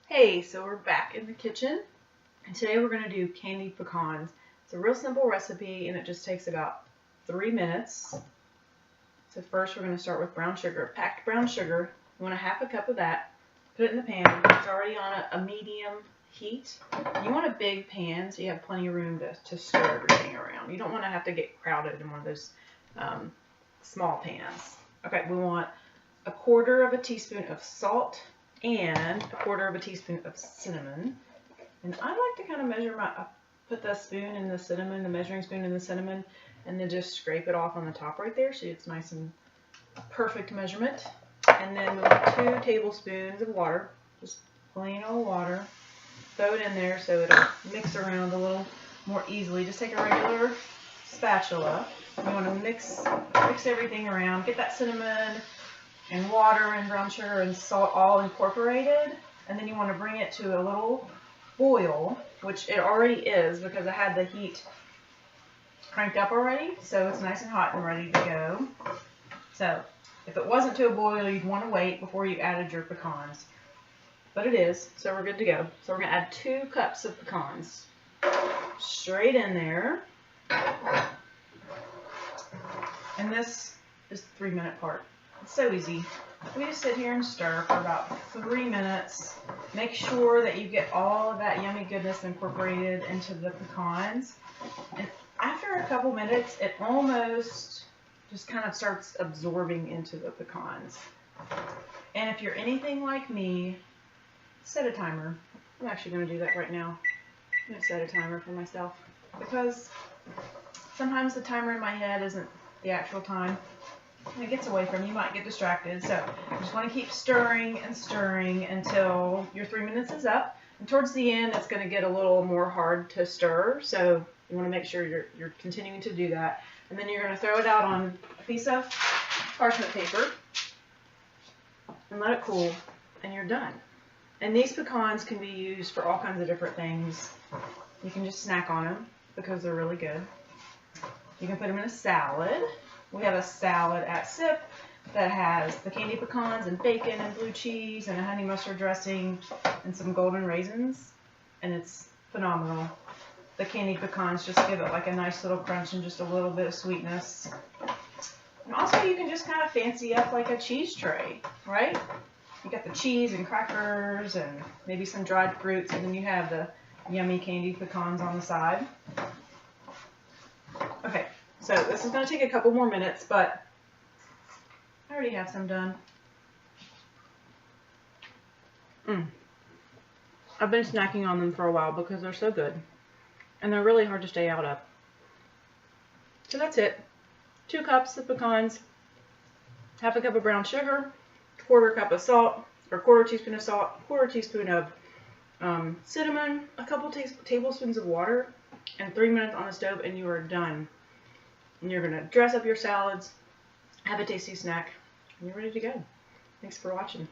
Hey, so we're back in the kitchen, and today we're going to do candied pecans. It's a real simple recipe, and it just takes about 3 minutes. So first we're going to start with brown sugar. Packed brown sugar, you want a half a cup of that. Put it in the pan. It's already on a medium heat. You want a big pan so you have plenty of room to stir everything around. You don't want to have to get crowded in one of those small pans. Okay, we want a quarter of a teaspoon of salt and a quarter of a teaspoon of cinnamon. And I like to kind of measure put the spoon in the cinnamon, the measuring spoon in the cinnamon, and then just scrape it off on the top right there so it's nice and perfect measurement. And then we want 2 tablespoons of water, just plain old water. Throw it in there so it'll mix around a little more easily. Just take a regular spatula. You want to mix everything around. Get that cinnamon and water and brown sugar and salt all incorporated, and then you want to bring it to a little boil, which it already is because I had the heat cranked up already, so it's nice and hot and ready to go. So if it wasn't to a boil, you'd want to wait before you added your pecans, but it is, so we're good to go. So we're going to add 2 cups of pecans straight in there, and this is the 3-minute part. It's so easy. We just sit here and stir for about 3 minutes. Make sure that you get all of that yummy goodness incorporated into the pecans. And after a couple minutes, it almost just kind of starts absorbing into the pecans. And if you're anything like me, set a timer. I'm actually going to do that right now. I'm going to set a timer for myself because sometimes the timer in my head isn't the actual time. And it gets away from you, you might get distracted. So you just want to keep stirring and stirring until your 3 minutes is up. And towards the end, it's going to get a little more hard to stir. So you want to make sure you're continuing to do that. And then you're going to throw it out on a piece of parchment paper and let it cool, and you're done. And these pecans can be used for all kinds of different things. You can just snack on them because they're really good. You can put them in a salad. We have a salad at Sip that has the candied pecans and bacon and blue cheese and a honey mustard dressing and some golden raisins, and it's phenomenal. The candied pecans just give it like a nice little crunch and just a little bit of sweetness. And also you can just kind of fancy up like a cheese tray, right? You got the cheese and crackers and maybe some dried fruits, and then you have the yummy candied pecans on the side. Okay. So this is going to take a couple more minutes, but I already have some done. I've been snacking on them for a while because they're so good. And they're really hard to stay out of. So that's it. 2 cups of pecans, half a cup of brown sugar, quarter cup of salt, or quarter teaspoon of salt, quarter teaspoon of cinnamon, a couple tablespoons of water, and 3 minutes on the stove, and you are done. And you're going to dress up your salads, have a tasty snack, and you're ready to go. Thanks for watching.